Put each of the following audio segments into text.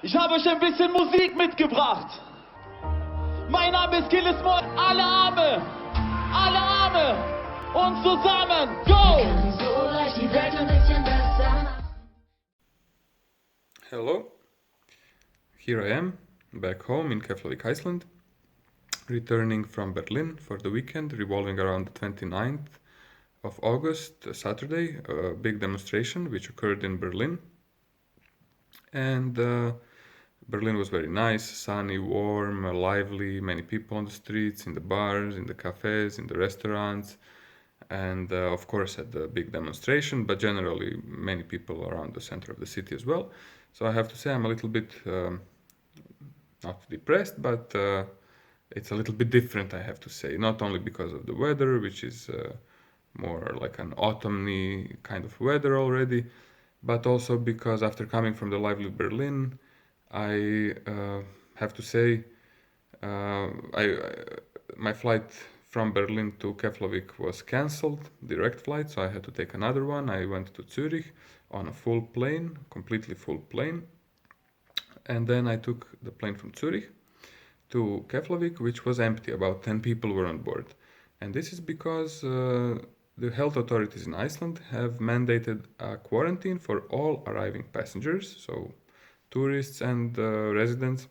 Ich habe euch ein bisschen Musik mitgebracht. Mein Name ist Killismore. Alle Arme und zusammen, go! Hello, here I am, back home in Keflavik, Iceland, returning from Berlin for the weekend, revolving around the 29th of August, Saturday, a big demonstration which occurred in Berlin. And Berlin was very nice, sunny, warm, lively, many people on the streets, in the bars, in the cafes, in the restaurants, and of course at the big demonstration, but generally many people around the center of the city as well. So I have to say I'm a little bit not depressed, but it's a little bit different, I have to say, not only because of the weather, which is more like an autumny kind of weather already, but also because after coming from the lively Berlin, I have to say my flight from Berlin to Keflavik was cancelled, direct flight, so I had to take another one. I went to Zurich on a full plane, completely full plane, and then I took the plane from Zurich to Keflavik, which was empty. About 10 people were on board, and this is because the health authorities in Iceland have mandated a quarantine for all arriving passengers, so tourists and residents,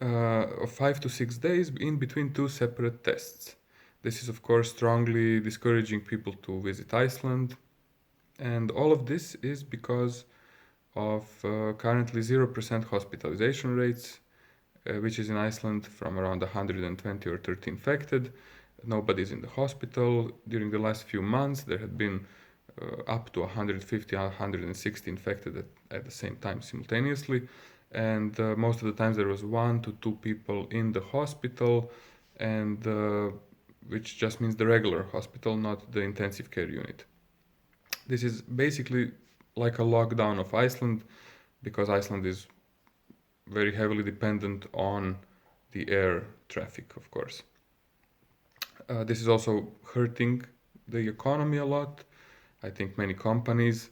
of 5 to 6 days in between two separate tests. This is of course strongly discouraging people to visit Iceland, and all of this is because of currently 0% hospitalization rates, which is in Iceland from around 120 or 30 infected. Nobody's in the hospital. During the last few months there had been up to 150, 160 infected at the same time simultaneously, and most of the times there was 1 to 2 people in the hospital, and which just means the regular hospital, not the intensive care unit. This is basically like a lockdown of Iceland, because Iceland is very heavily dependent on the air traffic, of course. This is also hurting the economy a lot. I think many companies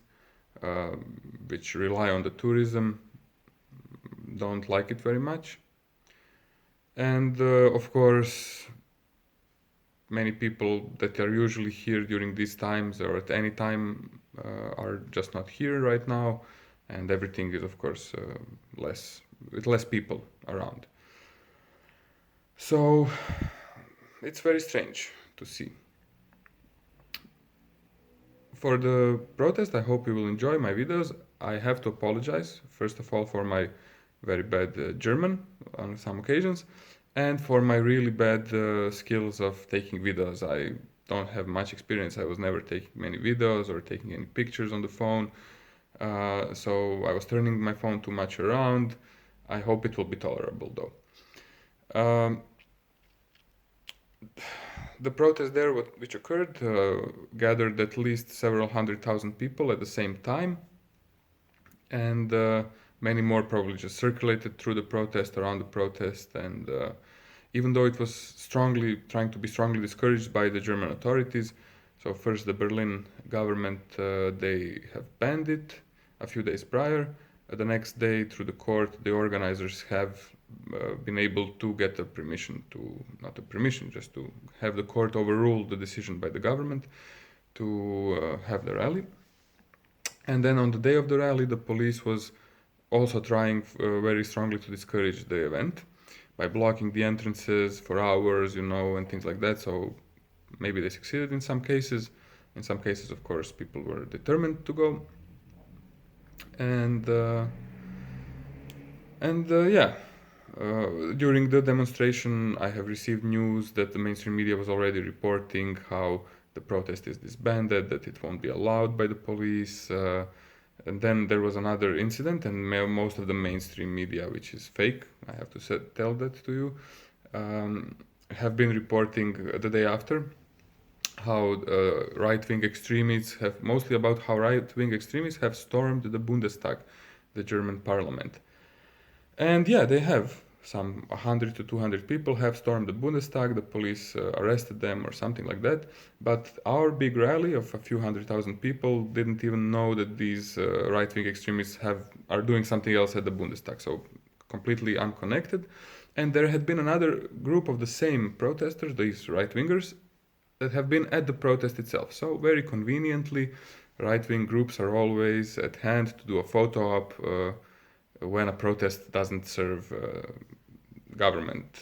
which rely on the tourism don't like it very much. And of course, many people that are usually here during these times or at any time are just not here right now, and everything is of course with less people around. So it's very strange to see. For the protest, I hope you will enjoy my videos. I have to apologize, first of all, for my very bad German on some occasions, and for my really bad skills of taking videos. I don't have much experience. I was never taking many videos or taking any pictures on the phone, so I was turning my phone too much around. I hope it will be tolerable though. The protest there, which occurred, gathered at least several 100,000 people at the same time, and many more probably just circulated through the protest, around the protest, and even though it was trying to be strongly discouraged by the German authorities. So first the Berlin government, they have banned it a few days prior. The next day, through the court, the organizers have been able to get just to have the court overrule the decision by the government to have the rally. And then on the day of the rally, the police was also trying very strongly to discourage the event by blocking the entrances for hours, and things like that. So maybe they succeeded in some cases. In some cases, of course, people were determined to go. And during the demonstration, I have received news that the mainstream media was already reporting how the protest is disbanded, that it won't be allowed by the police. And then there was another incident, and most of the mainstream media, which is fake, I have to tell that to you, have been reporting the day after how right-wing extremists have stormed the Bundestag, the German parliament. And yeah, they have some 100 to 200 people have stormed the Bundestag, the police arrested them or something like that. But our big rally of a few 100,000 people didn't even know that these right-wing extremists are doing something else at the Bundestag, so completely unconnected. And there had been another group of the same protesters, these right-wingers, that have been at the protest itself. So very conveniently, right-wing groups are always at hand to do a photo op when a protest doesn't serve government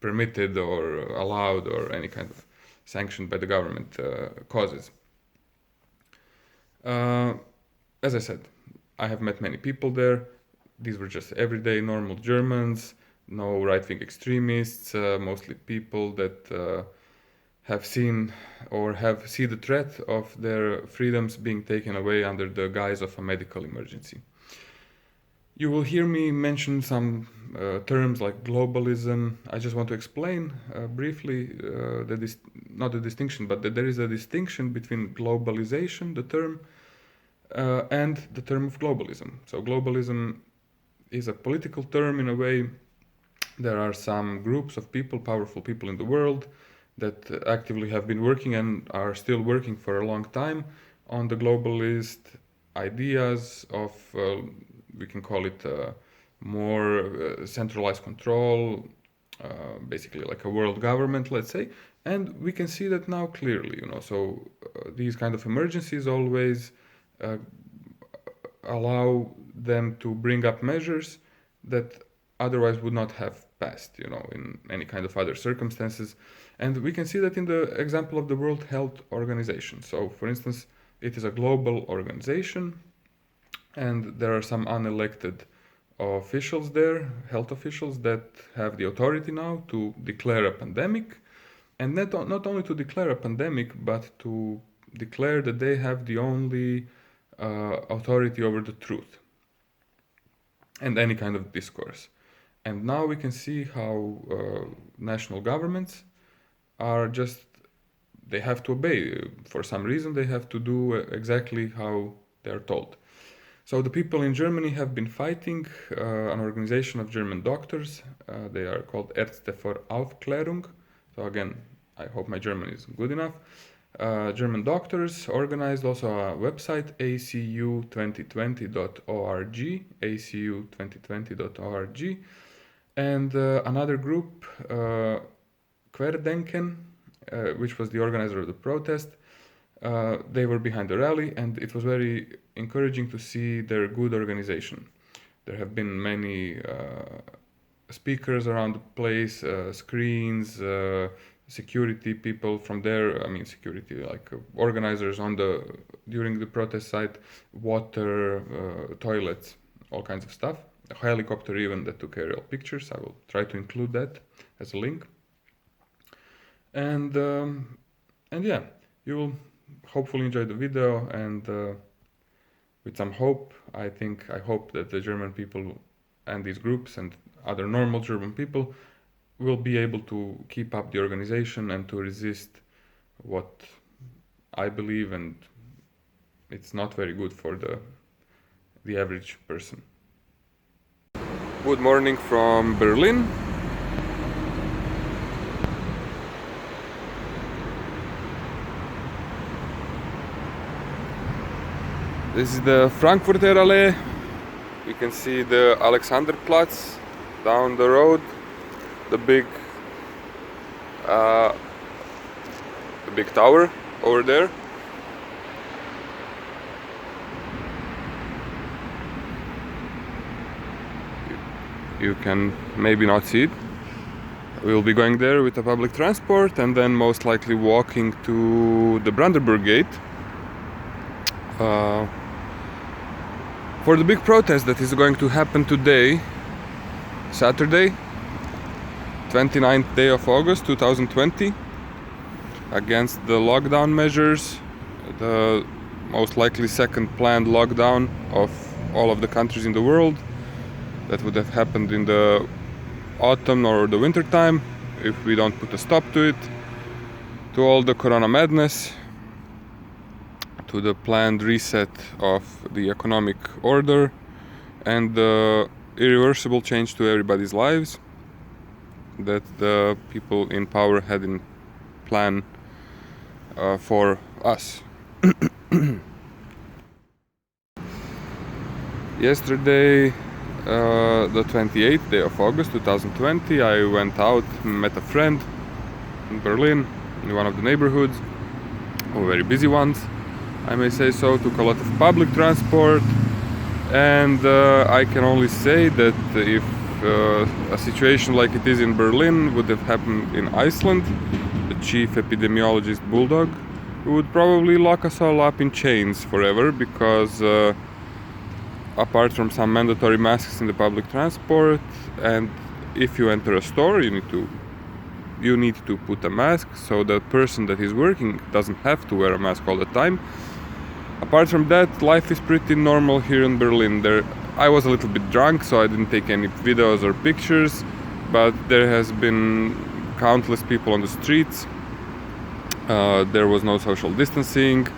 permitted or allowed or any kind of sanctioned by the government causes. As I said, I have met many people there. These were just everyday normal Germans, no right-wing extremists, mostly people that have seen or see the threat of their freedoms being taken away under the guise of a medical emergency. You will hear me mention some terms like globalism. I just want to explain briefly not the distinction, but that there is a distinction between globalization, the term, and the term of globalism. So globalism is a political term in a way. There are some groups of people, powerful people in the world, that actively have been working and are still working for a long time on the globalist ideas of, we can call it more centralized control, basically like a world government, let's say. And we can see that now clearly, so these kind of emergencies always allow them to bring up measures that otherwise would not have passed, in any kind of other circumstances. And we can see that in the example of the World Health Organization. So, for instance, it is a global organization, and there are some unelected officials there, health officials, that have the authority now to declare a pandemic, and not only to declare a pandemic, but to declare that they have the only authority over the truth and any kind of discourse. And now we can see how national governments are they have to obey. For some reason, they have to do exactly how they're told. So the people in Germany have been fighting an organization of German doctors. They are called Ärzte vor Aufklärung. So again, I hope my German is good enough. German doctors organized also a website, acu2020.org, acu2020.org, and another group, Querdenken, which was the organizer of the protest. They were behind the rally, and it was very encouraging to see their good organization. There have been many speakers around the place, screens, security people from there. I mean, security, like organizers during the protest site, water, toilets, all kinds of stuff. A helicopter even that took aerial pictures. I will try to include that as a link. And yeah, you will hopefully enjoy the video, and with some hope, I hope that the German people and these groups and other normal German people will be able to keep up the organization and to resist what I believe, and it's not very good for the average person. Good morning from Berlin. This is the Frankfurter Allee. You can see the Alexanderplatz down the road, the big tower over there. You can maybe not see it. We'll be going there with the public transport and then most likely walking to the Brandenburg Gate for the big protest that is going to happen today, Saturday, 29th day of August 2020, against the lockdown measures, the most likely second planned lockdown of all of the countries in the world that would have happened in the autumn or the winter time if we don't put a stop to it, to all the corona madness, to the planned reset of the economic order, and the irreversible change to everybody's lives that the people in power had in plan for us. Yesterday, the 28th day of August 2020, I went out, met a friend in Berlin, in one of the neighborhoods, very busy ones, I may say so. Took a lot of public transport, and I can only say that if a situation like it is in Berlin would have happened in Iceland, the chief epidemiologist Bulldog would probably lock us all up in chains forever, because apart from some mandatory masks in the public transport, and if you enter a store, you need to put a mask, so the person that is working doesn't have to wear a mask all the time. Apart from that, life is pretty normal here in Berlin. I was a little bit drunk, so I didn't take any videos or pictures, but there has been countless people on the streets. There was no social distancing,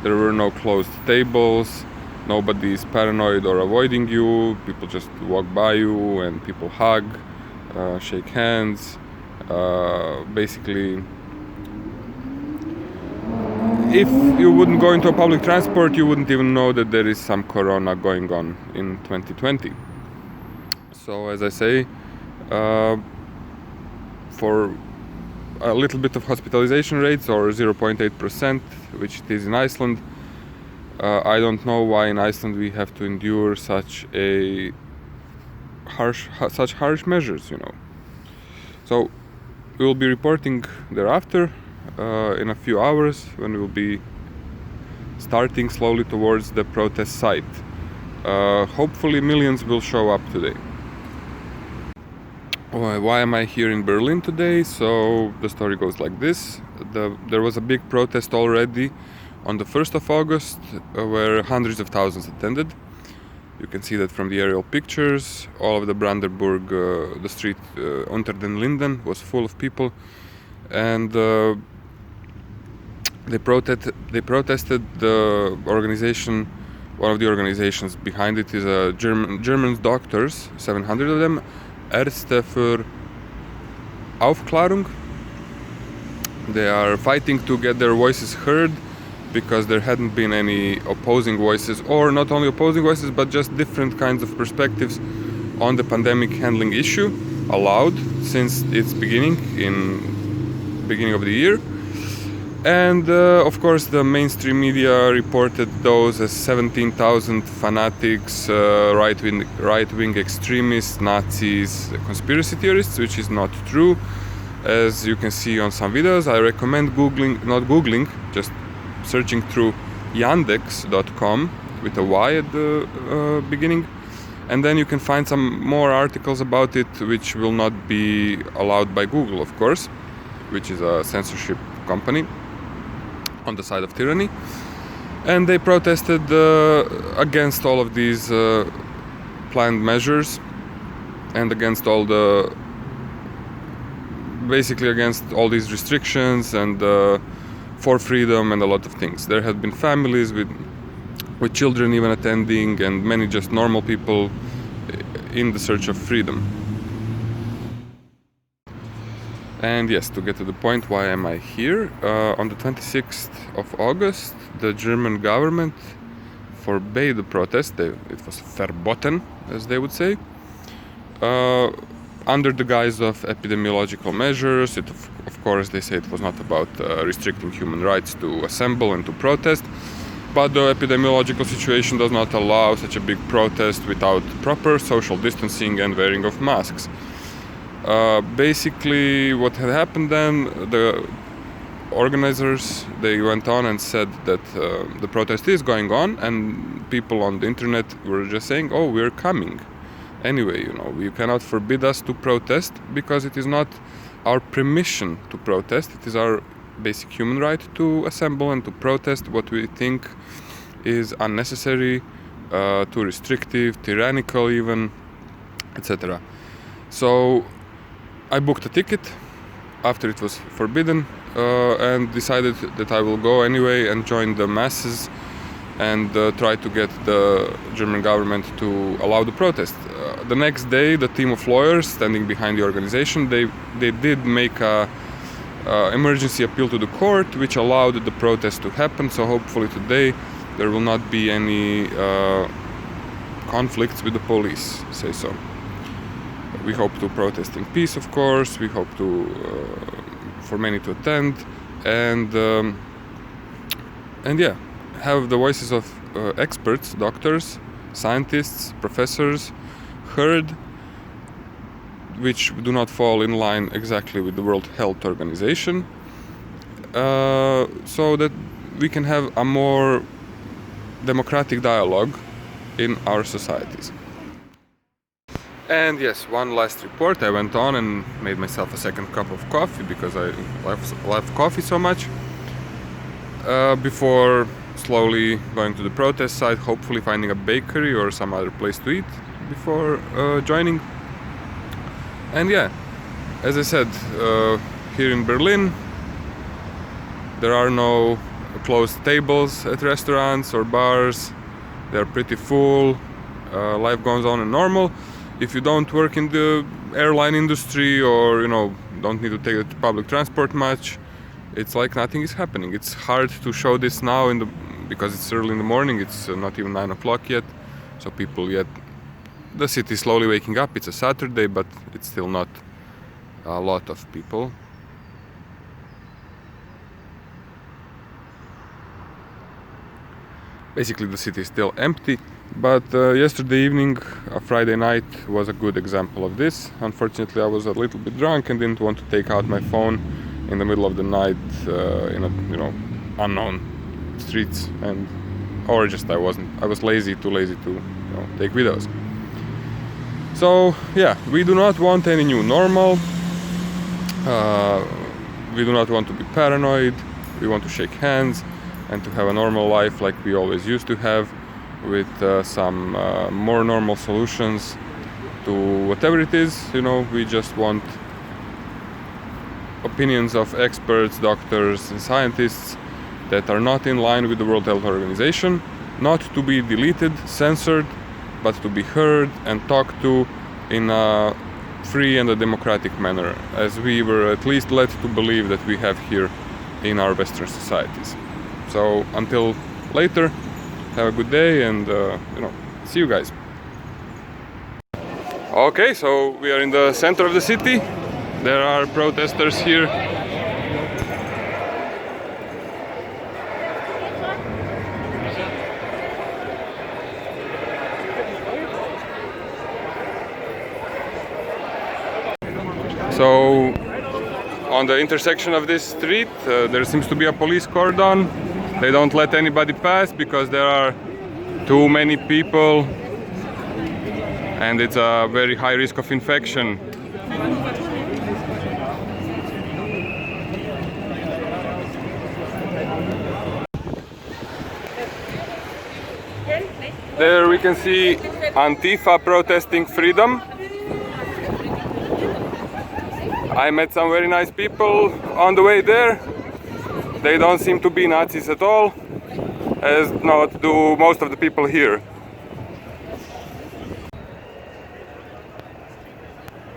there were no closed tables, nobody is paranoid or avoiding you, people just walk by you and people hug, shake hands. Basically, if you wouldn't go into a public transport, you wouldn't even know that there is some corona going on in 2020. So, as I say, for a little bit of hospitalization rates, or 0.8%, which it is in Iceland, I don't know why in Iceland we have to endure such harsh measures, So we will be reporting thereafter in a few hours, when we will be starting slowly towards the protest site. Hopefully millions will show up today. Why am I here in Berlin today? So the story goes like this. There was a big protest already on the 1st of August, where hundreds of thousands attended. You can see that from the aerial pictures. All of the Brandenburg, the street Unter den Linden was full of people, and they protested the organization. One of the organizations behind it is German doctors, 700 of them, Ärzte für Aufklärung. They are fighting to get their voices heard, because there hadn't been any opposing voices, or not only opposing voices, but just different kinds of perspectives on the pandemic handling issue allowed since its beginning of the year. And of course the mainstream media reported those as 17,000 fanatics, right-wing extremists, Nazis, conspiracy theorists, which is not true. As you can see on some videos, I recommend just searching through yandex.com with a Y at the beginning, and then you can find some more articles about it, which will not be allowed by Google, of course, which is a censorship company on the side of tyranny. And they protested against all of these planned measures, and against basically against all these restrictions, and for freedom and a lot of things. There have been families with children even attending, and many just normal people in the search of freedom. And yes, to get to the point, why am I here? On the 26th of August, the German government forbade the protest. It was verboten, as they would say, under the guise of epidemiological measures. Of course, they say it was not about restricting human rights to assemble and to protest, but the epidemiological situation does not allow such a big protest without proper social distancing and wearing of masks. Basically, what had happened then, the organizers, they went on and said that the protest is going on, and people on the internet were just saying, oh, we're coming. Anyway, you cannot forbid us to protest, because it is not our permission to protest. It is our basic human right to assemble and to protest what we think is unnecessary, too restrictive, tyrannical even, etc. So I booked a ticket after it was forbidden, and decided that I will go anyway and join the masses and try to get the German government to allow the protest. the next day, the team of lawyers standing behind the organization, they did make a emergency appeal to the court, which allowed the protest to happen. So hopefully today there will not be any conflicts with the police, say so. We hope to protest in peace, of course. We hope to for many to attend, and yeah, have the voices of experts, doctors, scientists, professors heard, which do not fall in line exactly with the World Health Organization, so that we can have a more democratic dialogue in our societies. And yes, one last report. I went on and made myself a second cup of coffee because I love coffee so much. Before slowly going to the protest site, hopefully finding a bakery or some other place to eat before joining. And yeah, as I said, here in Berlin there are no closed tables at restaurants or bars. They're pretty full. Life goes on as normal. If you don't work in the airline industry, or don't need to take the public transport much, it's like nothing is happening. It's hard to show this now because it's early in the morning. It's not even 9 o'clock yet, so the city is slowly waking up. It's a Saturday, but it's still not a lot of people. Basically the city is still empty, but yesterday evening, a Friday night, was a good example of this. Unfortunately, I was a little bit drunk and didn't want to take out my phone in the middle of the night in unknown streets, or just I was too lazy to take videos. So yeah, we do not want any new normal. We do not want to be paranoid. We want to shake hands and to have a normal life like we always used to have, with some more normal solutions to whatever it is. We just want opinions of experts, doctors and scientists that are not in line with the World Health Organization, not to be deleted, censored, but to be heard and talked to in a free and a democratic manner, as we were at least led to believe that we have here in our Western societies. So until later, have a good day, and see you guys. Okay, so we are in the center of the city. There are protesters here. So on the intersection of this street, there seems to be a police cordon. They don't let anybody pass because there are too many people and it's a very high risk of infection. There we can see Antifa protesting freedom. I met some very nice people on the way there. They don't seem to be Nazis at all, as not do most of the people here.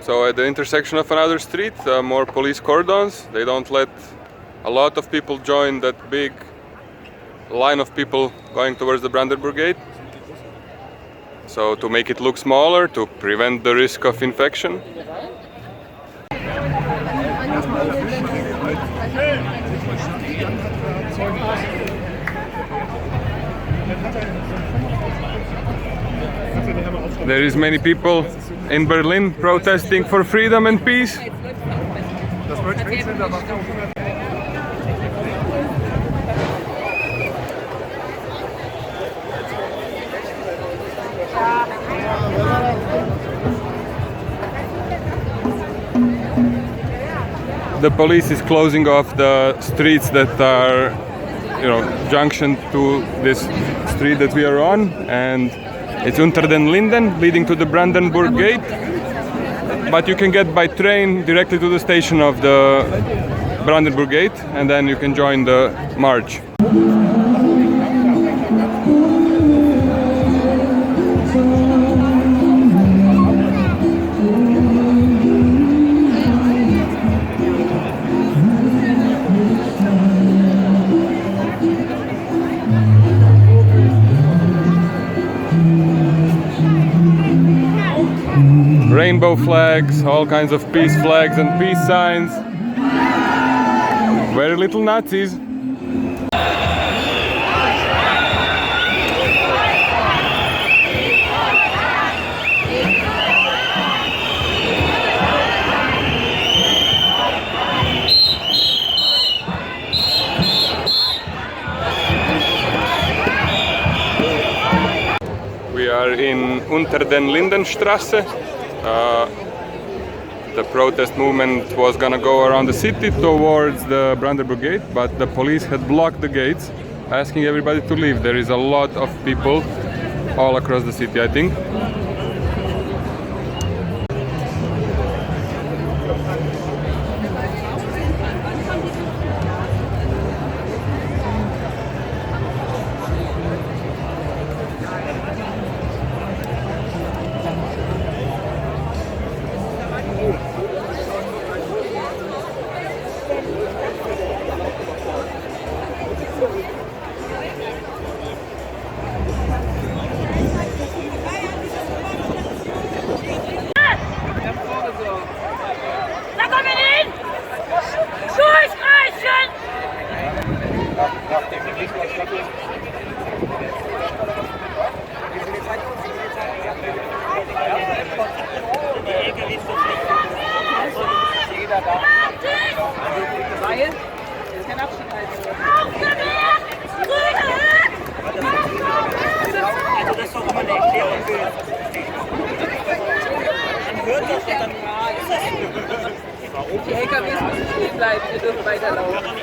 So at the intersection of another street, more police cordons. They don't let a lot of people join that big line of people going towards the Brandenburg Gate. So to make it look smaller, to prevent the risk of infection. There is many people in Berlin protesting for freedom and peace. The police is closing off the streets that are, junction to this street that we are on, and it's Unter den Linden, leading to the Brandenburg Gate. But you can get by train directly to the station of the Brandenburg Gate, and then you can join the march. rainbow flags, all kinds of peace flags and peace signs. Very little Nazis. We are in Unter den Lindenstraße. The protest movement was gonna go around the city towards the Brandenburg Gate, but the police had blocked the gates, asking everybody to leave. There is a lot of people all across the city, I think. Die LKWs müssen stehen bleiben, wir dürfen weiterlaufen.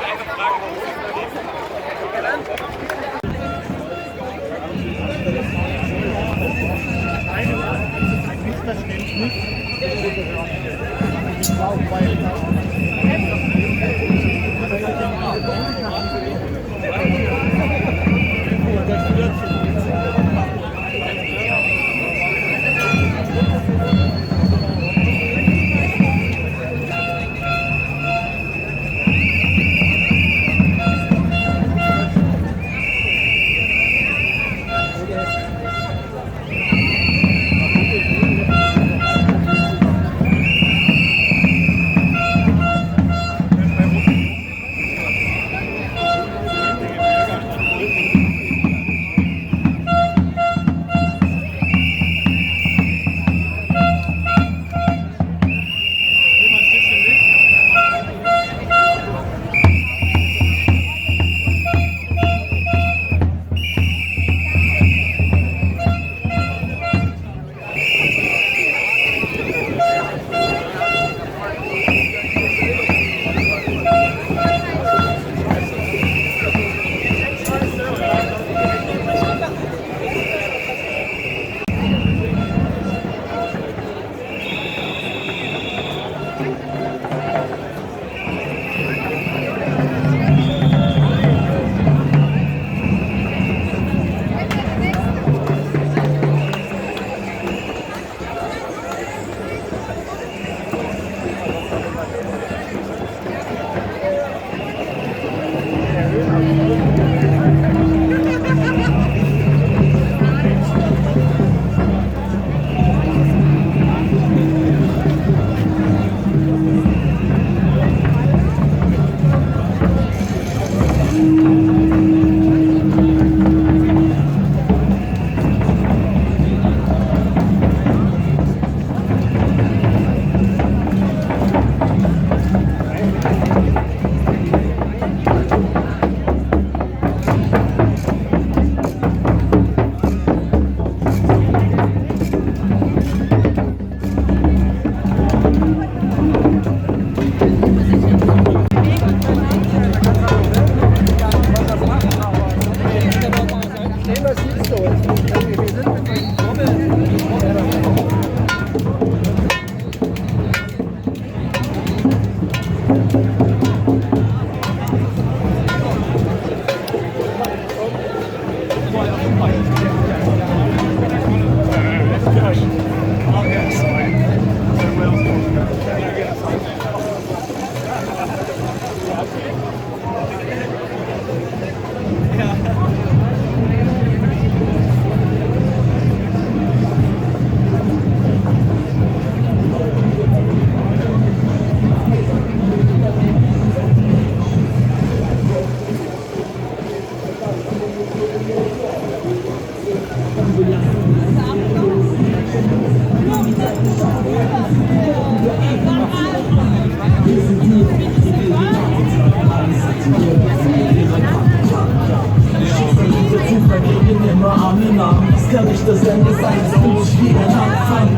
sein, es fühlt sich wie ein Anfang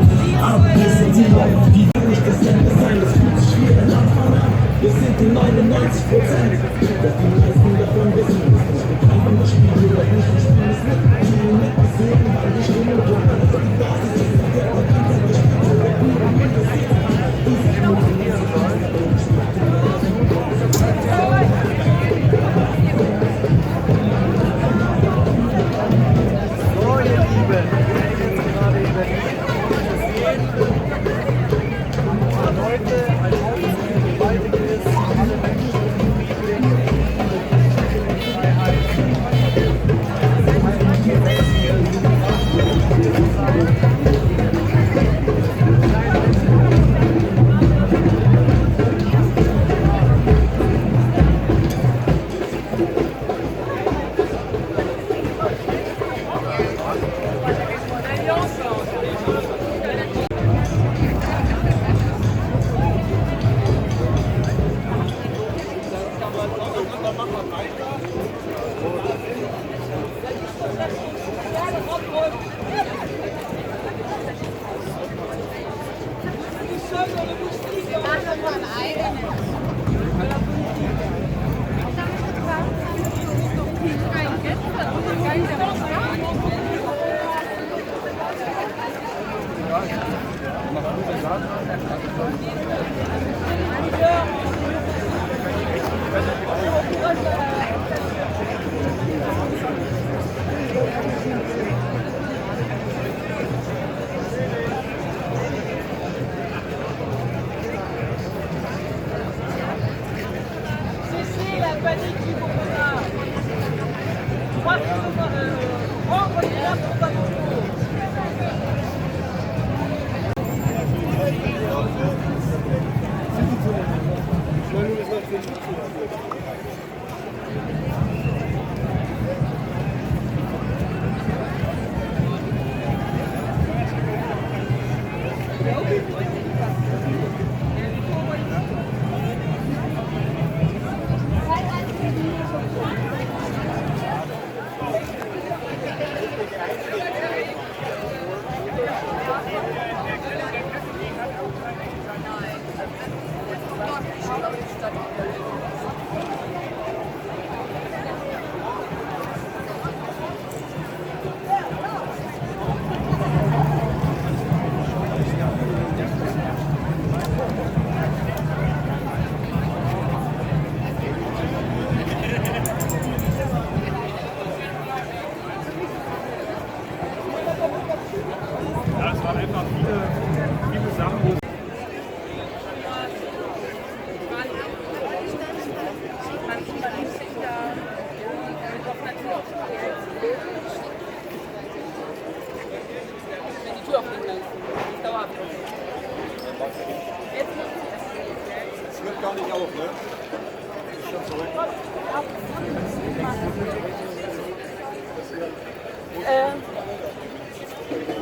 an. Wir sind die Leute, die wirklich das Ende sein, es fühlt sich wie ein Anfang an. Wir sind die 99%, doch die meisten davon wissen es nicht. Wir kaufen das Spiel oder nicht, wir spielen es mit. Die mit was sehen, weil die Stimme bleibt. Also die Basis ist in der Organisation gespielt oder gut und mit das Sehen.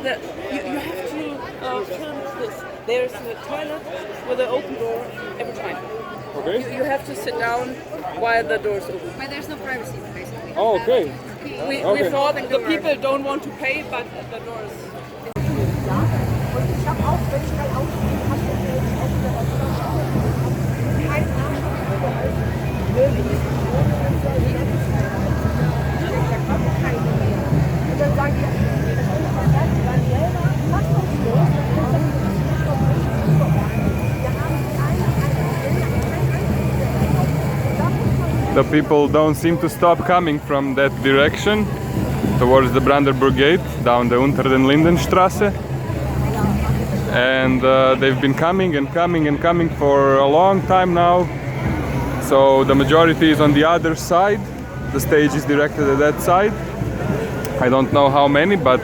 You have to turn this. There's a toilet with an open door every time. Okay. You have to sit down while the door is open. But there's no privacy, basically. Oh, okay. We thought the people don't want to pay, but the door is... The people don't seem to stop coming from that direction towards the Brandenburg Gate down the Unter den Lindenstrasse, and they've been coming and coming and coming for a long time now. So the majority is on the other side. The stage is directed at that side. I don't know how many, but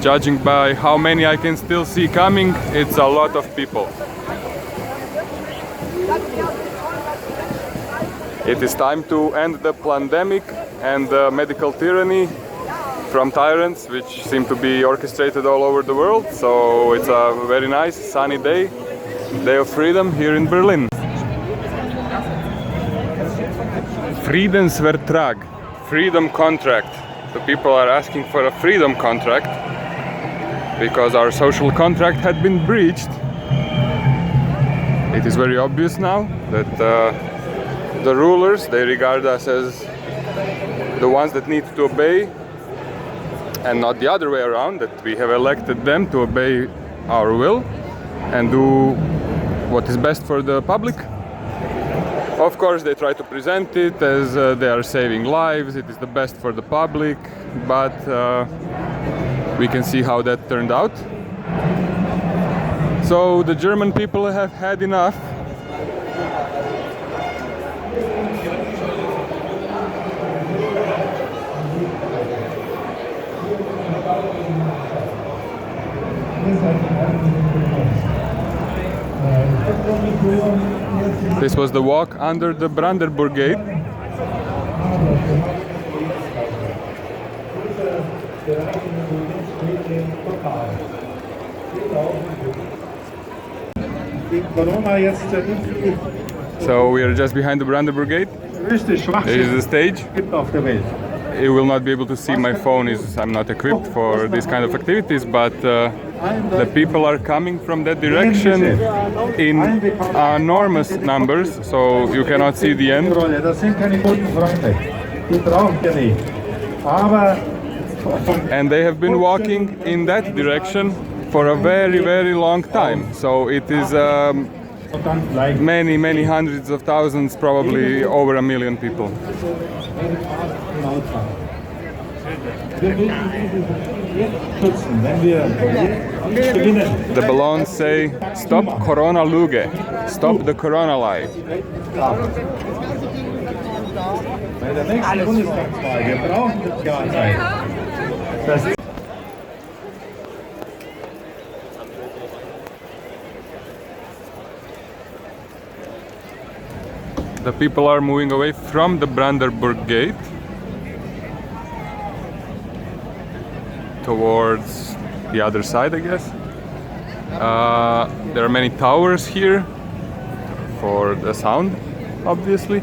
judging by how many I can still see coming, it's a lot of people. It is time to end the pandemic and the medical tyranny from tyrants, which seem to be orchestrated all over the world. So it's a very nice sunny day of freedom here in Berlin. Friedensvertrag, freedom contract. The people are asking for a freedom contract, because our social contract had been breached. It is very obvious now that the rulers, they regard us as the ones that need to obey, and not the other way around, that we have elected them to obey our will and do what is best for the public. Of course, they try to present it as they are saving lives, it is the best for the public, but we can see how that turned out. So the German people have had enough. This was the walk under the Brandenburg Gate. So we are just behind the Brandenburg Gate. There is the stage. You will not be able to see my phone, I'm not equipped for this kind of activities, but the people are coming from that direction in enormous numbers, so you cannot see the end. And they have been walking in that direction for a very, very long time, so it is many hundreds of thousands, probably over 1 million people. The balloons say, "Stop Corona Lüge," stop the Corona lie. The people are moving away from the Brandenburg Gate towards the other side, I guess. There are many towers here for the sound, obviously.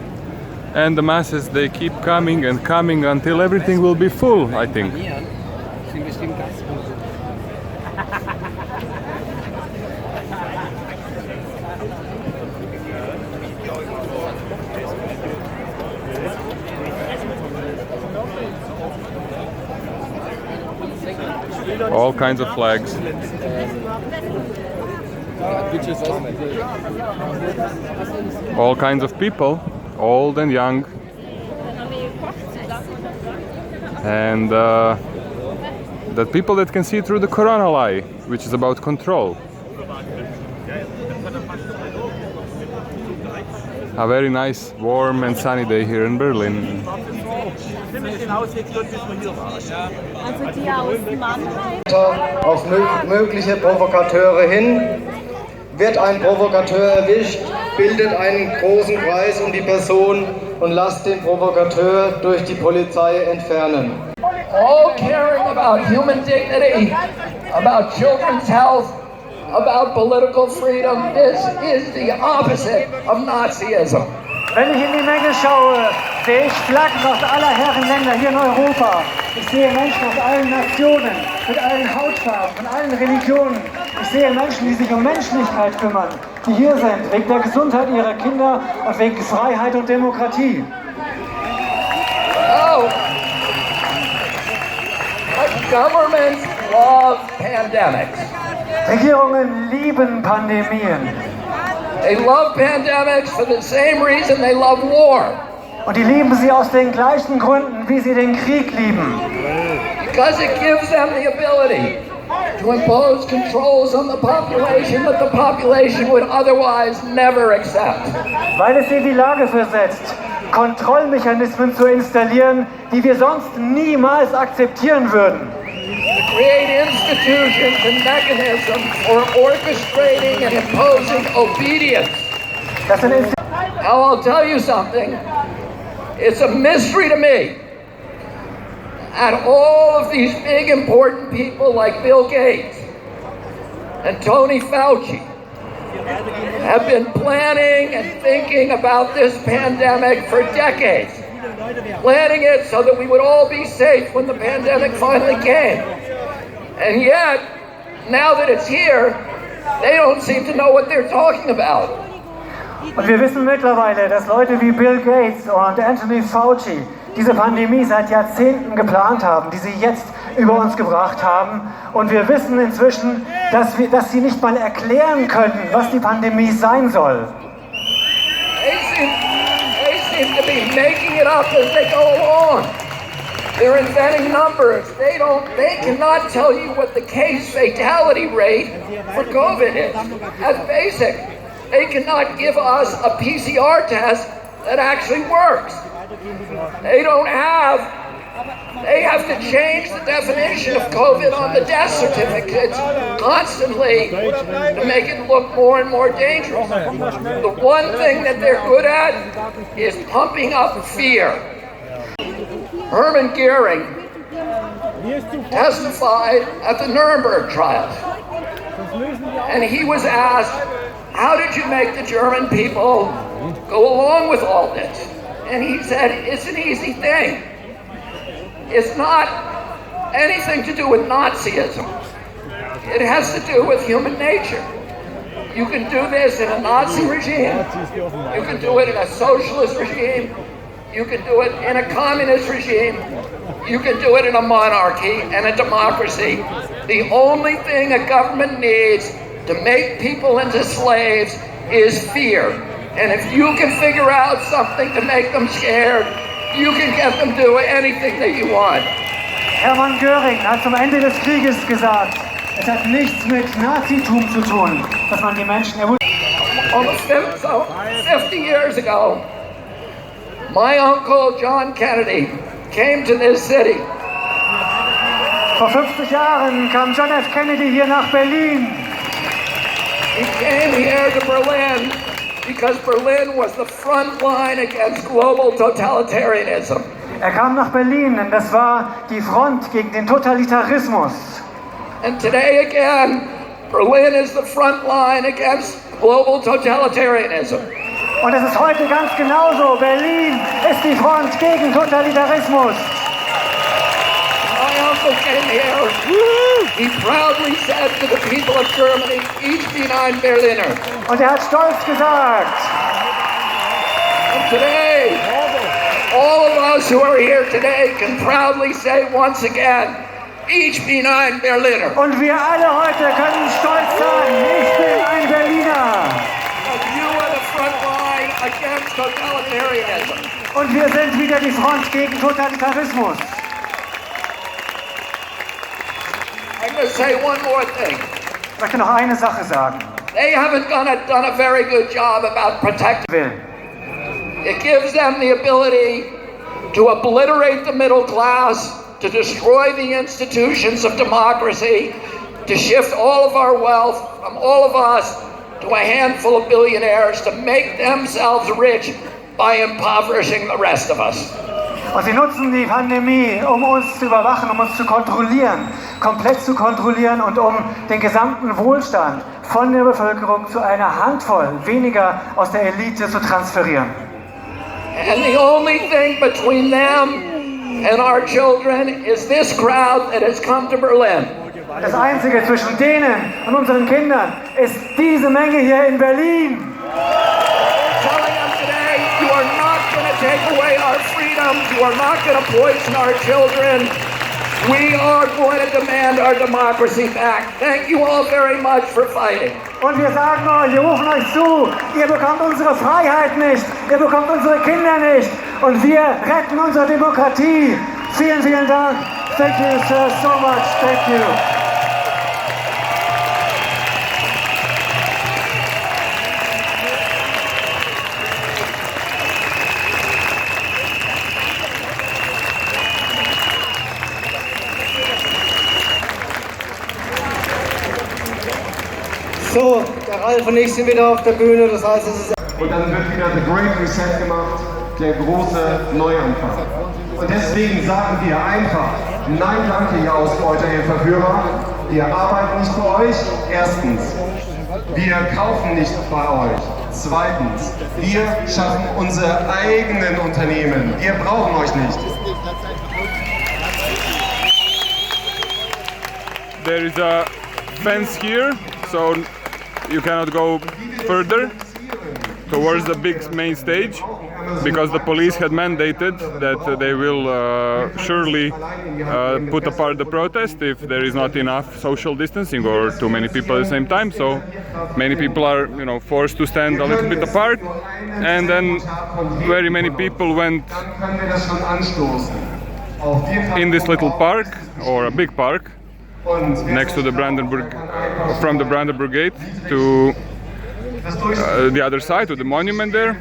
And the masses, they keep coming and coming until everything will be full, I think. All kinds of flags. All kinds of people, old and young. And the people that can see through the Corona lie, which is about control. A very nice, warm and sunny day here in Berlin. Auf mögliche Provokateure hin. Wird ein Provokateur erwischt, bildet einen großen Kreis um die Person und lasst den Provokateur durch die Polizei entfernen. All caring about human dignity, about children's health, about political freedom. This is the opposite of Nazism. Wenn ich in die Menge schaue, sehe ich Flaggen aus aller Herren Länder hier in Europa. Ich sehe Menschen aus allen Nationen, mit allen Hautfarben, von allen Religionen. Ich sehe Menschen, die sich um Menschlichkeit kümmern, die hier sind, wegen der Gesundheit ihrer Kinder und wegen Freiheit und Demokratie. Oh, governments love pandemics. Regierungen lieben Pandemien. They love pandemics for the same reason they love war. Und die lieben sie aus den gleichen Gründen, wie sie den Krieg lieben. Because it gives them the ability to impose controls on the population that the population would otherwise never accept. Weil es sie in die Lage versetzt, Kontrollmechanismen zu installieren, die wir sonst niemals akzeptieren würden. Create institutions and mechanisms for orchestrating and imposing obedience. Now I'll tell you something. It's a mystery to me. And all of these big important people like Bill Gates and Tony Fauci have been planning and thinking about this pandemic for decades. Planning it so that we would all be safe when the pandemic finally came. And yet, Now that it's here, they don't seem to know what they're talking about. Und wir wissen mittlerweile, dass Leute wie Bill Gates und Anthony Fauci diese Pandemie seit Jahrzehnten geplant haben, die sie jetzt über uns gebracht haben. Und wir wissen inzwischen, dass sie nicht mal erklären können, was die Pandemie sein soll. They seem to be making it up as they go along. They're inventing numbers. They cannot tell you what the case fatality rate for COVID is. That's basic. They cannot give us a PCR test that actually works. They have to change the definition of COVID on the death certificates constantly to make it look more and more dangerous. The one thing that they're good at is pumping up fear. Hermann Goering testified at the Nuremberg trials, and he was asked, how did you make the German people go along with all this? And he said, it's an easy thing. It's not anything to do with Nazism. It has to do with human nature. You can do this in a Nazi regime. You can do it in a socialist regime. You can do it in a communist regime. You can do it in a monarchy and a democracy. The only thing a government needs to make people into slaves is fear. And if you can figure out something to make them scared, you can get them to do anything that you want. Hermann Göring hat zum Ende des Krieges gesagt, es hat nichts mit Nazitum zu tun, dass man die Menschen Almost 50 years ago, my uncle John Kennedy came to this city. Vor 50 Jahren kam John F. Kennedy hier nach Berlin. He came here to Berlin because Berlin was the front line against global totalitarianism. Er kam nach Berlin, denn das war die Front gegen den Totalitarismus. And today again, Berlin is the front line against global totalitarianism. Und es ist heute ganz genauso. Berlin ist die Front gegen Totalitarismus. My uncle came here. He proudly said to the people of Germany, ich bin ein Berliner. Und er hat stolz gesagt. And today, all of us who are here today can proudly say once again, ich bin ein Berliner. Und wir alle heute können stolz sagen, ich bin ein Berliner. You are the front line against totalitarianism. Und wir sind wieder die Front gegen Totalitarismus. I'm going to say one more thing. Ich möchte noch eine Sache sagen. They haven't done a very good job about protecting. It gives them the ability to obliterate the middle class, to destroy the institutions of democracy, to shift all of our wealth from all of us to a handful of billionaires, to make themselves rich by impoverishing the rest of us. Und sie nutzen die Pandemie, um uns zu überwachen, um uns zu kontrollieren, komplett zu kontrollieren und um den gesamten Wohlstand von der Bevölkerung zu einer Handvoll weniger aus der Elite zu transferieren. And the only thing between them and our children is this crowd that has come to Berlin. Das Einzige zwischen denen und unseren Kindern ist diese Menge hier in Berlin. Telling them today, you are not going to take away our freedoms, you are not going to poison our children. We are going to demand our democracy back. Thank you all very much for fighting. Und wir sagen euch, wir rufen euch zu, ihr bekommt unsere Freiheit nicht, ihr bekommt unsere Kinder nicht und wir retten unsere Demokratie. Vielen, vielen Dank. Thank you, sir, so much. Thank you. So, der Ralf und ich sind wieder auf der Bühne, das heißt, es ist... Und dann wird wieder The Great Reset gemacht, der große Neuanfang. Und deswegen sagen wir einfach, nein danke, ihr Ausbeuter, ihr Verführer, wir arbeiten nicht für euch. Erstens, wir kaufen nicht bei euch. Zweitens, wir schaffen unsere eigenen Unternehmen. Wir brauchen euch nicht. There is a fence here, so you cannot go further towards the big main stage, because the police had mandated that they will surely put apart the protest if there is not enough social distancing or too many people at the same time. So many people are, forced to stand a little bit apart, and then very many people went in this little park, or a big park next to the from the Brandenburg Gate to the other side, to the monument there.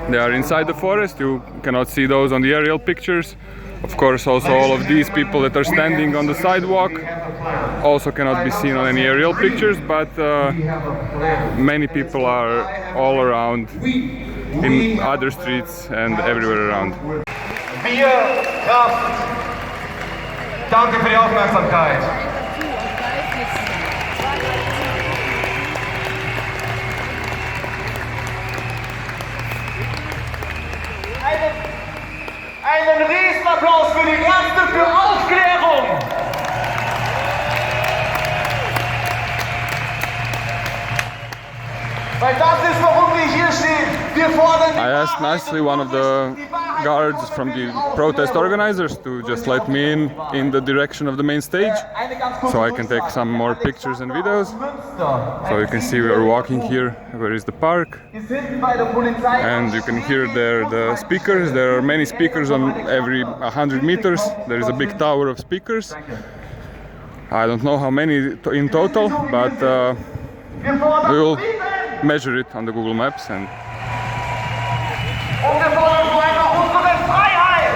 They are inside the forest. You cannot see those on the aerial pictures. Of course, also all of these people that are standing on the sidewalk also cannot be seen on any aerial pictures, but many people are all around in other streets and everywhere around. Wir Kraft. Danke für die Aufmerksamkeit. Einen Riesenapplaus für die Ärzte für Aufklärung! Weil das ist, warum wir hier stehen. Wir fordern I asked nicely one of the guards from the protest organizers to just let me in the direction of the main stage, so I can take some more pictures and videos. So you can see we are walking here, where is the park, and you can hear there the speakers. There are many speakers on every 100 meters. There is a big tower of speakers. I don't know how many in total, but we will measure it on the Google Maps. And Und wir fordern vor allem unsere Freiheit!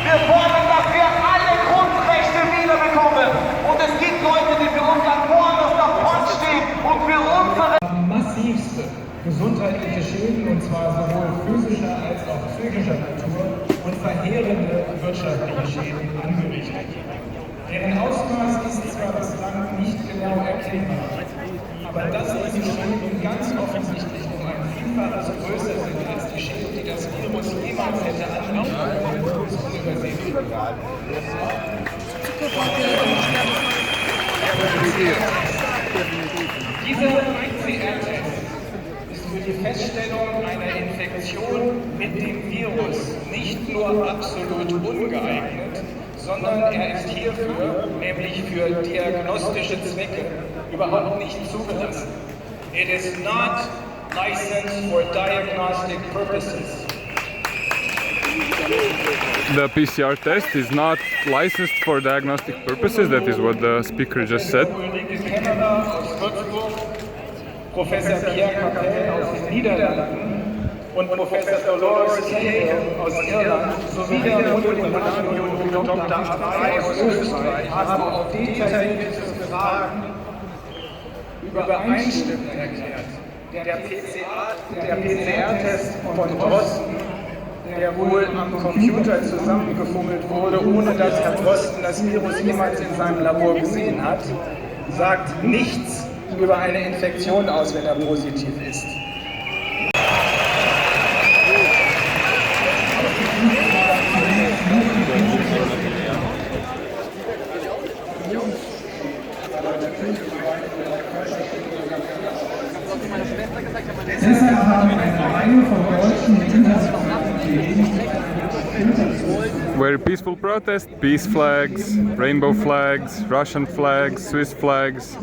Wir fordern, dass wir alle Grundrechte wiederbekommen! Und es gibt Leute, die für uns an vorderster Front stehen und für unsere massivste gesundheitliche Schäden, und zwar sowohl physischer als auch psychischer Natur, und verheerende wirtschaftliche Schäden angerichtet. Deren Ausmaß ist zwar bislang nicht genau erkennbar, aber dass diese Schäden ganz offensichtlich um ein Vielfaches größer sind als die Schäden, die das Virus jemals hätte anrichten können, ist unübersehbar. Dieser PCR-Test ist für die Feststellung einer Infektion mit dem Virus nicht nur absolut ungeeignet, sondern er ist hierfür, nämlich für diagnostische Zwecke, überhaupt nicht zugelassen. It is not licensed for diagnostic purposes. the PCR test is not licensed for diagnostic purposes. That is what the speaker just said. Professor Pierre Capel aus den Niederlanden und Professor Dolores Hale aus Irland sowie der Molekularbiologe Dr. Frey aus Österreich haben auf detaillierte Fragen übereinstimmend erklärt. Der PCR-Test von Drosten, der wohl am Computer zusammengefummelt wurde, ohne dass Herr Drosten das Virus jemals in seinem Labor gesehen hat, sagt nichts über eine Infektion aus, wenn er positiv ist. Deshalb haben eine Reihe von deutschen und internationalen Kollegen Very peaceful protest, peace flags, rainbow flags, Russian flags, Swiss flags,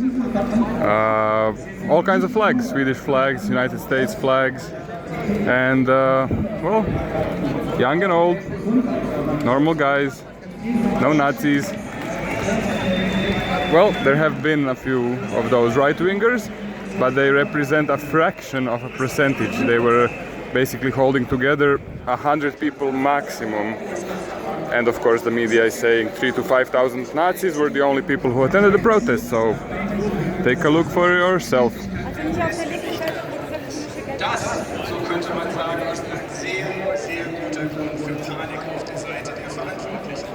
all kinds of flags, Swedish flags, United States flags, and well, young and old, normal guys, no Nazis. Well, there have been a few of those right-wingers, but they represent a fraction of a percentage. They were basically holding together 100 people maximum. And of course the media is saying 3,000 to 5,000 Nazis were the only people who attended the protest, so take a look for yourself. Das, so könnte man sagen, ist ein sehr, sehr guter Grund für Panik auf der Seite der Verantwortlichen.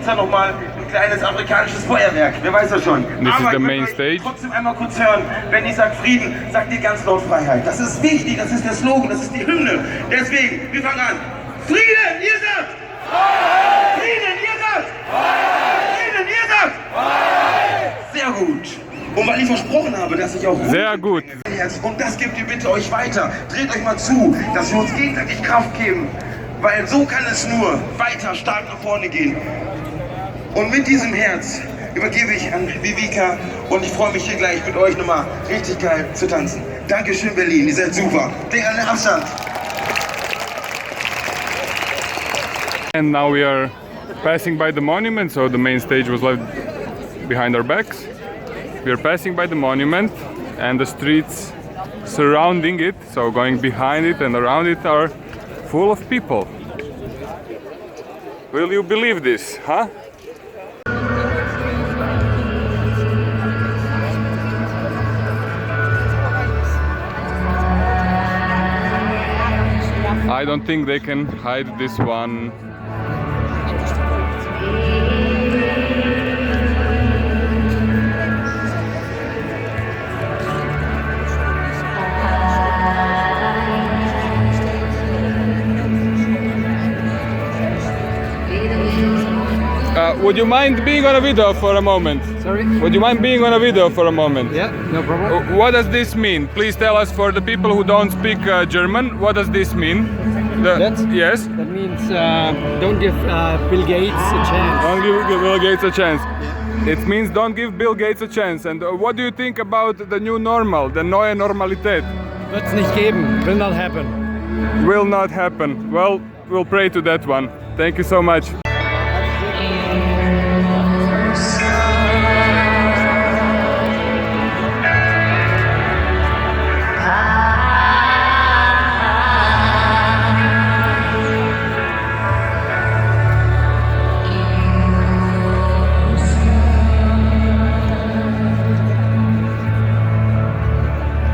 es ja nochmal ein kleines afrikanisches Feuerwerk, wer weiß das schon. This Aber is the ich main möchte euch stage. trotzdem einmal kurz hören, wenn ich sage Frieden, sagt ihr ganz laut Freiheit. Das ist wichtig, das ist der Slogan, das ist die Hymne. Deswegen, wir fangen an. Frieden, ihr sagt! Freiheit! Frieden, ihr sagt! Freiheit! Frieden, ihr sagt! Freiheit! Sehr gut. Und weil ich versprochen habe, dass ich auch... Sehr gut. Und das gebt ihr bitte euch weiter. Dreht euch mal zu, dass wir uns gegenseitig Kraft geben. Weil so kann es nur weiter stark nach vorne gehen. Und mit diesem Herz übergebe ich an Vivika und ich freue mich hier gleich mit euch nochmal richtig geil zu tanzen. Dankeschön Berlin, ihr seid super. Denkt an den Abstand. And now we are passing by the monument, so the main stage was left behind our backs. We are passing by the monument and the streets surrounding it, so going behind it and around it are full of people. Will you believe this, huh? I don't think they can hide this one. Would you mind being on a video for a moment? Sorry? Would you mind being on a video for a moment? Yeah, no problem. What does this mean? Please tell us, for the people who don't speak German, what does this mean? Yes? That means don't give Bill Gates a chance. Don't give Bill Gates a chance. It means don't give Bill Gates a chance. And what do you think about the new normal, the neue Normalität? Wird's nicht geben. Will not happen. Will not happen. Well, we'll pray to that one. Thank you so much.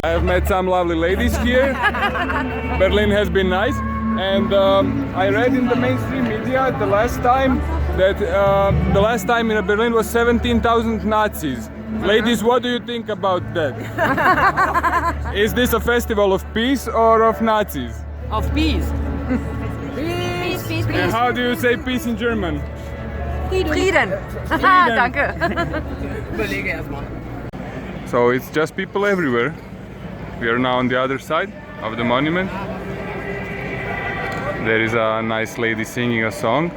I've met some lovely ladies here. Berlin has been nice, and I read in the mainstream media the last time that the last time in Berlin was 17,000 Nazis. Ladies, what do you think about that? Is this a festival of peace or of Nazis? Of peace. Peace, peace, peace. And how do you say peace in German? Frieden. Haha, danke. Überlege erstmal. So it's just people everywhere. We are now on the other side of the monument. There is a nice lady singing a song.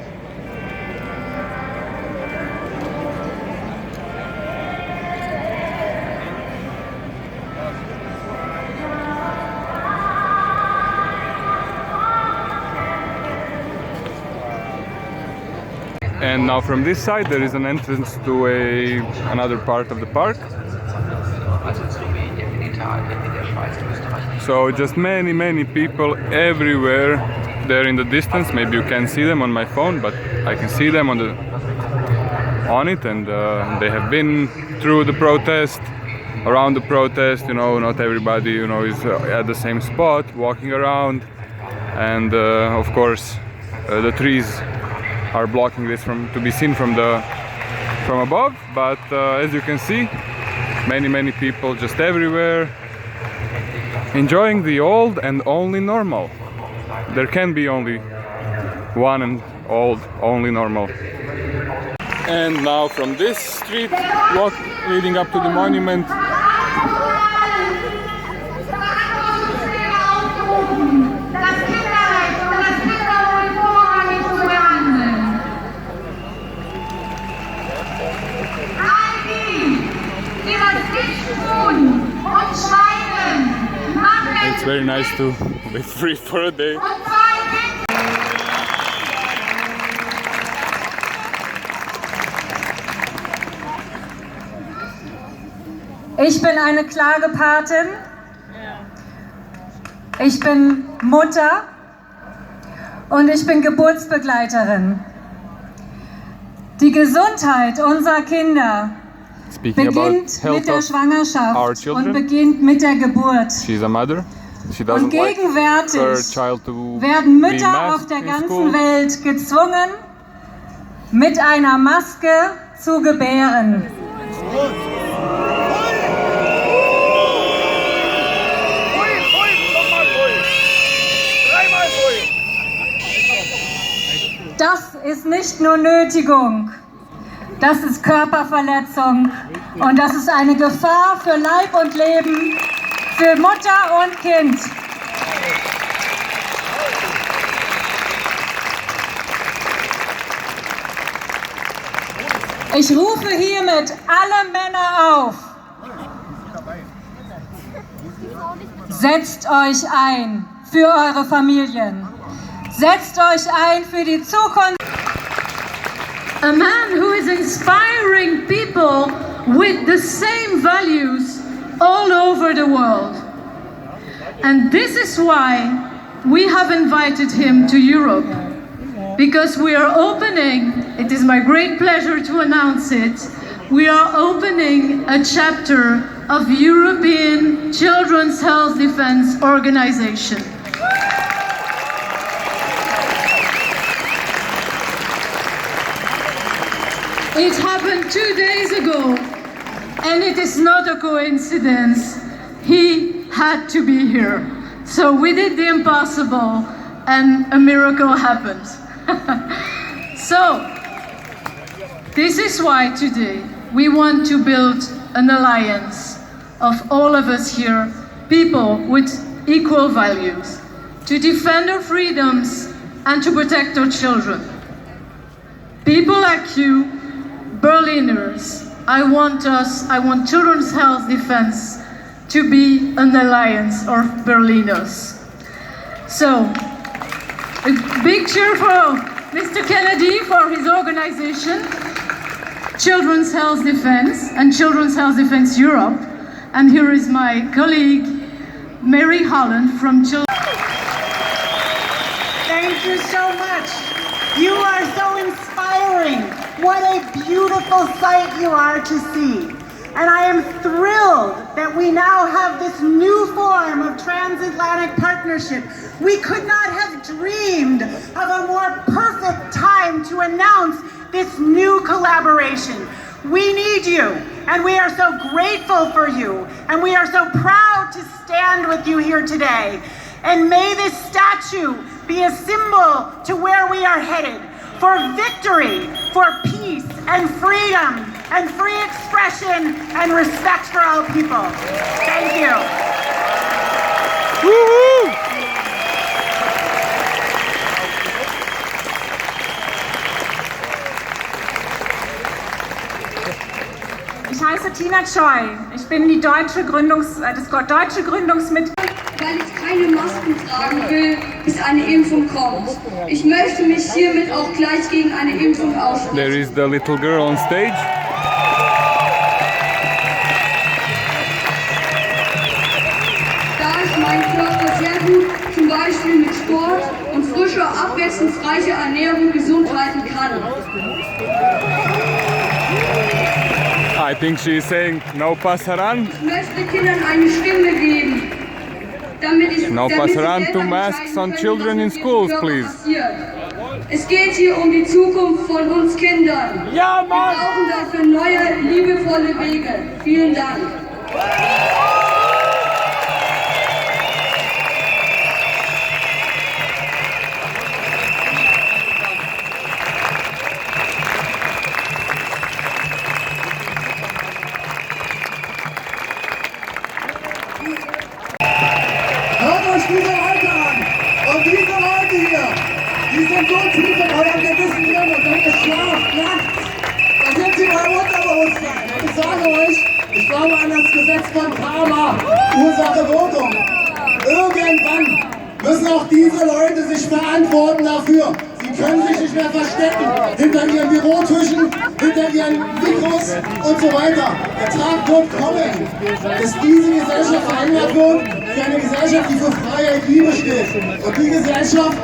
And now from this side there is an entrance to another part of the park. So just many people everywhere there in the distance. Maybe you can't see them on my phone, but I can see them on it, and they have been through the protest, around the protest. You know, not everybody, you know, is at the same spot walking around, and of course the trees are blocking this to be seen from above. But as you can see, many people just everywhere, enjoying the old and only normal. There can be only one and old, only normal. And now from this street walk leading up to the monument, it's very nice to be free for a day. Ich bin eine Klagepatin. Ich bin Mutter und ich bin Geburtsbegleiterin. Die Gesundheit unserer Kinder beginnt mit der Schwangerschaft und beginnt mit der Geburt. She's a mother. She Und doesn't like gegenwärtig her child to werden be Mütter auf masked der in ganzen school. Welt gezwungen, mit einer Maske zu gebären. Das ist nicht nur Nötigung, das ist Körperverletzung und das ist eine Gefahr für Leib und Leben, für Mutter und Kind. Ich rufe hiermit alle Männer auf. Setzt euch ein für eure Familien. Setzt euch ein für die Zukunft. A man who is inspiring people with the same values all over the world. And this is why we have invited him to Europe. Because we are opening, it is my great pleasure to announce it, we are opening a chapter of European Children's Health Defense Organization. It happened 2 days ago, and it is not a coincidence. He had to be here. So we did the impossible, and a miracle happened. So, this is why today we want to build an alliance of all of us here, people with equal values, to defend our freedoms and to protect our children. People like you, Berliners, I want Children's Health Defense to be an alliance of Berliners. So, a big cheer for Mr. Kennedy for his organization, Children's Health Defense and Children's Health Defense Europe. And here is my colleague, Mary Holland from Children's. Thank you so much. You are so inspiring. What a beautiful sight you are to see. And I am thrilled that we now have this new form of transatlantic partnership. We could not have dreamed of a more perfect time to announce this new collaboration. We need you, and we are so grateful for you, and we are so proud to stand with you here today. And may this statue be a symbol to where we are headed, for victory, for peace and freedom, and free expression and respect for all people. Thank you. Woohoo! Ich heiße Tina Choi. Ich bin das deutsche Gründungsmitglied. Weil ich keine Masken tragen will, bis eine Impfung kommt. Ich möchte mich hiermit auch gleich gegen eine Impfung aussprechen. There is the little girl on stage. Da ich meinen Körper sehr gut, zum Beispiel mit Sport und frischer, abwechslungsreicher Ernährung gesund halten kann. I think she is saying no pasaran. Ich möchte Kindern eine Stimme geben. No pasaran to masks on children in schools, please. Es geht hier um die Zukunft von uns Kindern. Ja, Mann! Wir brauchen dafür neue, liebevolle Wege. Vielen Dank. Hört euch diese Leute an! Und diese Leute hier, die sind so tief in eurem Gewissen drin und wenn ihr schlaft nachts, dann sind sie beim Unterbewusstsein. Und ich sage euch, ich glaube an das Gesetz von Karma, Ursache-Wirkung. Irgendwann müssen auch diese Leute sich verantworten dafür. Sie können sich nicht mehr verstecken hinter ihren Bürotischen, hinter ihren Mikros und so weiter. Der Tag wird kommen, dass diese Gesellschaft verändert wird für eine Gesellschaft, die für Freiheit, Liebe steht. Und die Gesellschaft,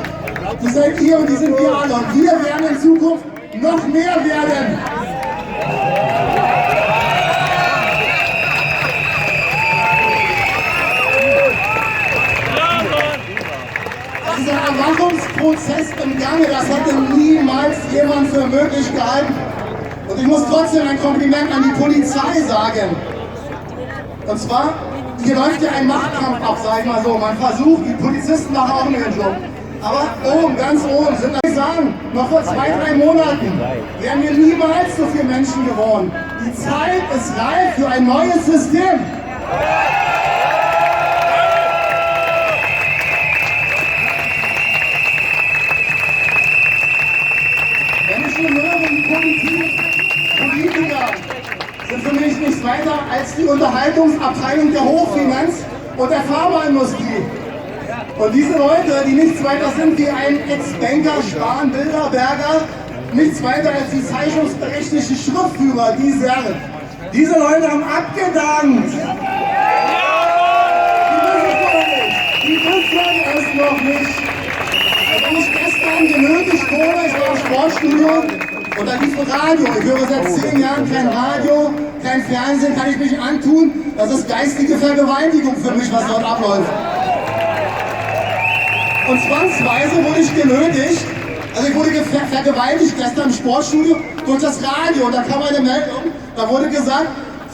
die seid ihr und die sind wir alle. Und wir werden in Zukunft noch mehr werden. Das ist dieser Erwachungsprozess im Gange, das hätte niemals jemand für möglich gehalten. Und ich muss trotzdem ein Kompliment an die Polizei sagen. Und zwar, hier läuft ja ein Machtkampf ab, sag ich mal so. Man versucht, die Polizisten machen auch ihren Job. Aber oben, ganz oben, sind wir sagen, noch vor 2, 3 Monaten wären wir niemals so viele Menschen geworden. Die Zeit ist reif für ein neues System. Wenn ich schon höre, die Politiker sind für mich nichts weiter als die Unterhaltungsabteilung der Hochfinanz und der Pharmaindustrie. Und diese Leute, die nichts weiter sind wie ein Ex-Banker, Spahn, Bilderberger, nichts weiter als die zeichnungsberechtigten Schriftführer, diese Leute haben abgedankt. Die wissen es noch nicht. Als ich gestern genötigt wurde, ich war im Sportstudio und da lief ein Radio. Ich höre seit 10 Jahren kein Radio, kein Fernsehen, kann ich mich antun. Das ist geistige Vergewaltigung für mich, was dort abläuft. Und zwangsweise wurde ich genötigt, also ich wurde vergewaltigt gestern im Sportstudio durch das Radio. Und da kam eine Meldung, da wurde gesagt,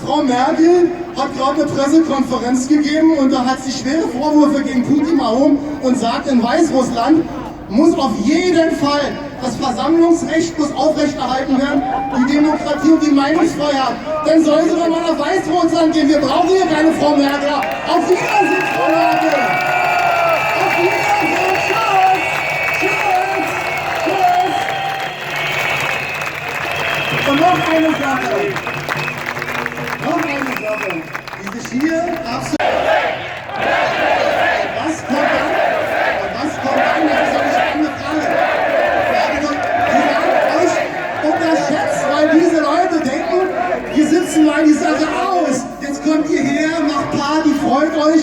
Frau Merkel hat gerade eine Pressekonferenz gegeben und da hat sie schwere Vorwürfe gegen Putin erhoben und sagt, in Weißrussland muss auf jeden Fall das Versammlungsrecht muss aufrechterhalten werden, die Demokratie und die Meinungsfreiheit. Dann sollen sie doch mal nach Weißrussland gehen. Wir brauchen hier keine Frau Merkel. Auf Wiedersehen, Frau Merkel. Auf Wiedersehen. Und noch eine Sache, die sich hier absolut... Was kommt dann? Das ist ja nicht eine Frage. Die haben euch unterschätzt, weil diese Leute denken, wir sitzen mal die Sache aus. Jetzt kommt ihr her, macht Party, freut euch,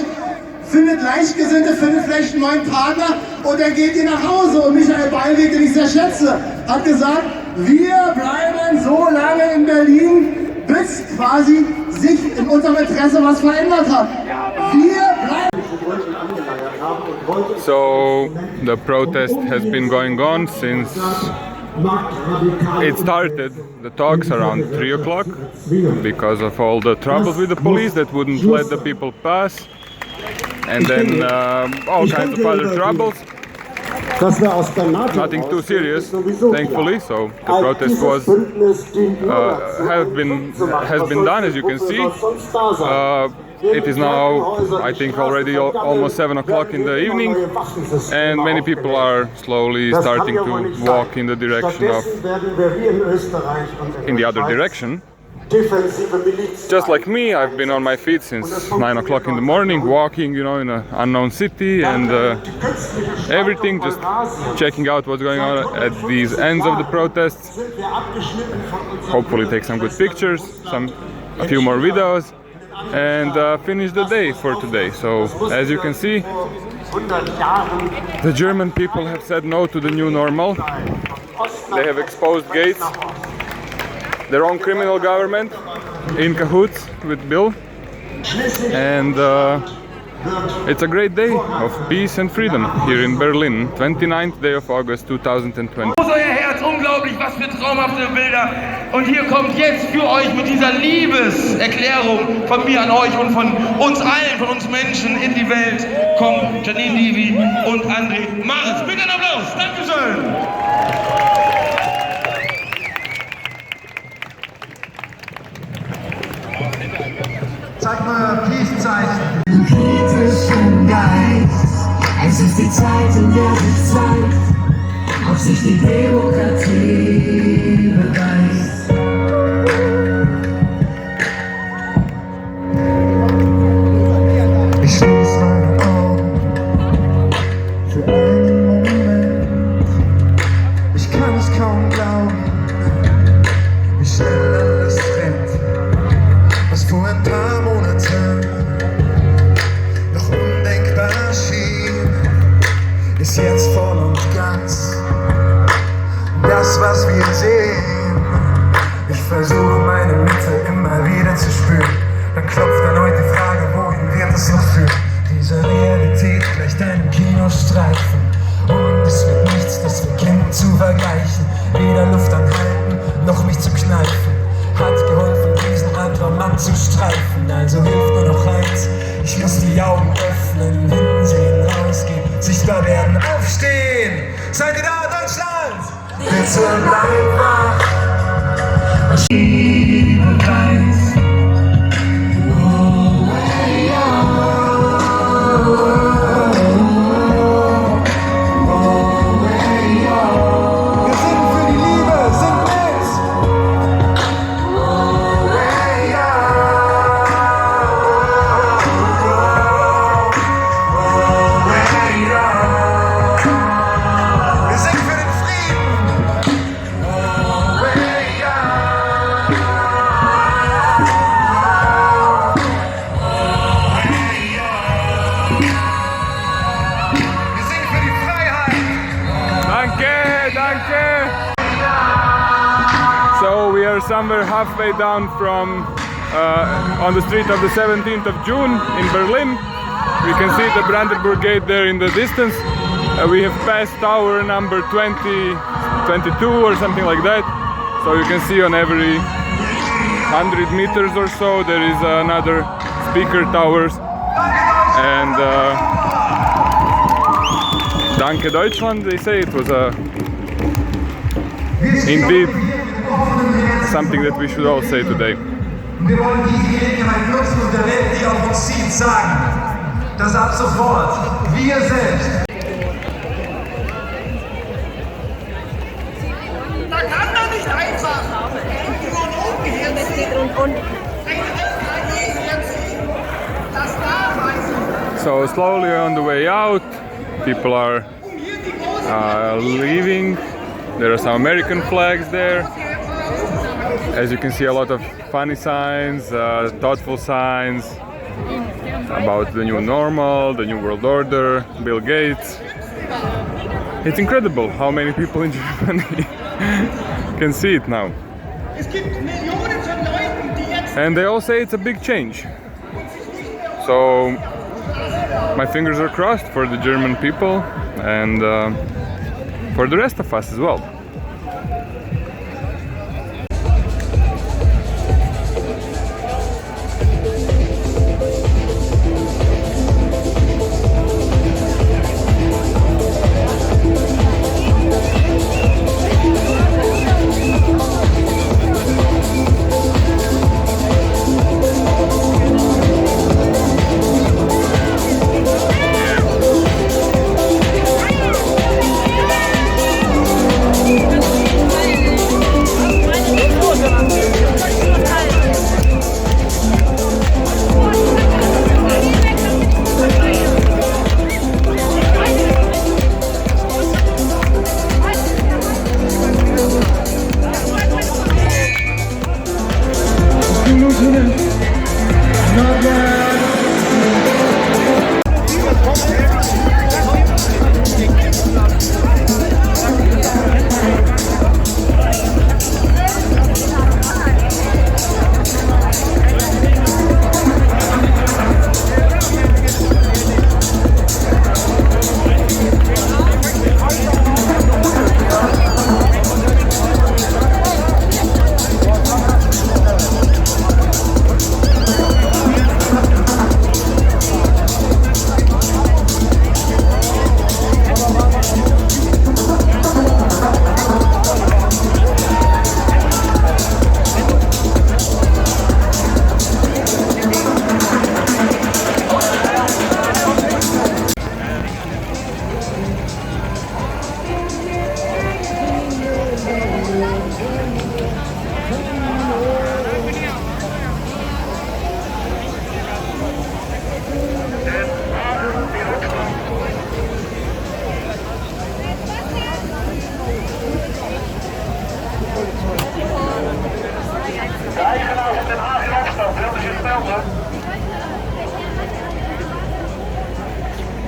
findet Gleichgesinnte, findet vielleicht einen neuen Partner und dann geht ihr nach Hause. Und Michael Ballweg, den ich sehr schätze, hat gesagt, wir bleiben so lange in Berlin, bis quasi sich in unserem Interesse was verändert hat. Wir bleiben. So the protest has been going on since it started. The talks around 3 o'clock because of all the troubles with the police that wouldn't let the people pass, and then all kinds of other troubles. Nothing too serious, thankfully. So the protest has been done, as you can see. It is now, I think, already almost 7 o'clock in the evening, and many people are slowly starting to walk in the direction of, in the other direction. Just like me, I've been on my feet since 9 o'clock in the morning, walking, you know, in an unknown city and everything, just checking out what's going on at these ends of the protests. Hopefully take some good pictures, a few more videos, and finish the day for today. So, as you can see, the German people have said no to the new normal. They have exposed gates. Their own criminal government in cahoots with Bill, and it's a great day of peace and freedom here in Berlin, 29th day of August 2020. Euer Herz, unglaublich, was für traumhafte Bilder. Und hier kommt jetzt für euch mit dieser Liebeserklärung von mir an euch und von uns allen, von uns Menschen in die Welt, kommt Janine Levy und André Maris. Bitte einen Applaus, Dankeschön. Zeig mal Peace-Zeichen. Im kritischen Geist, es ist die Zeit, in der sich zeigt, ob sich die Demokratie beweist. Ich schließe meine Augen für einen Moment. Ich kann es kaum glauben, wie schnell alles rennt. Was vor ein paar Monaten noch undenkbar schien, ist jetzt voll und ganz das, was wir sehen. Ich versuche meine Mitte immer wieder zu spüren, dann klopft erneut die Frage, wohin wird es noch führen? Diese Realität gleicht einem Kinostreifen streifen, also hilft nur noch eins. Ich muss die Augen öffnen, hinsehen, rausgehen, sichtbar werden, aufstehen. Seid ihr da, Deutschland? Bitte bleib wach. Ich liebe weiß. So we are somewhere halfway down from on the street of the 17th of June in Berlin. We can see the Brandenburg Gate there in the distance. We have passed tower number 22 or something like that. So you can see on every 100 meters or so there is another speaker towers. And Danke Deutschland, they say. It was indeed something that we should all say today. Wir wollen diese Gelegenheit nutzen und der Welt, die auf uns zieht, sagen, dass ab sofort wir selbst. Da kann man nicht einfach oben herziehen. So slowly on the way out, people are leaving. There are some American flags there. As you can see, a lot of funny signs, thoughtful signs about the new normal, the new world order, Bill Gates. It's incredible how many people in Germany can see it now. And they all say it's a big change. So my fingers are crossed for the German people and for the rest of us as well.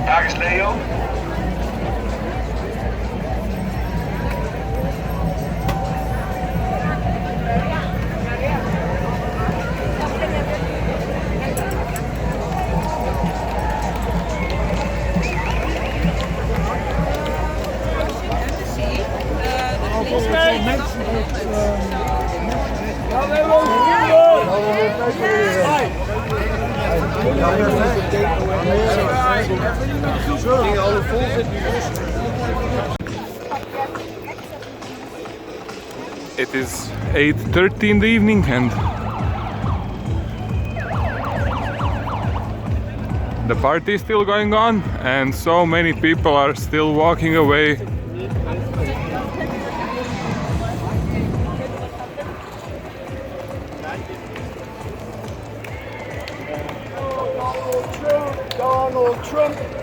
Daar is Leo. Ja, It is 8:30 in the evening and the party is still going on and so many people are still walking away. Donald Trump.